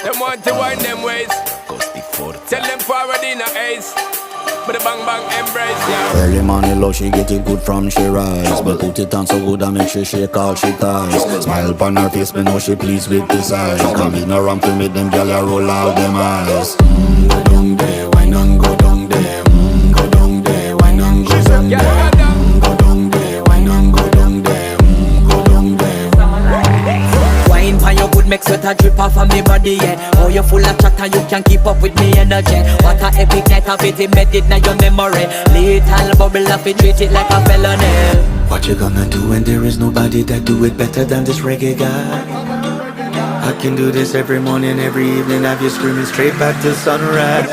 Them want to wind them ways. Tell them forward in a ace. But the bang bang embrace, yeah. Early morning love, she get it good from she rise. But put it on so good and make she shake all she ties. Smile upon her face, me know she pleased with this eyes. Come in around to make them gyal a roll out them eyes. Go down there, why not go down there? Go down there, why not go down there? Go down there, why not go down there? Go down there. Wine pan your good make sweat a drip off of me body, yeah. Oh, you full of chatter, you can't keep up with me energy. What a epic night of it, embedded now your memory. Little bubble of it, treat it like a felony. What you gonna do when there is nobody that do it better than this reggae guy? I can do this every morning, every evening, have you screaming straight back to sunrise.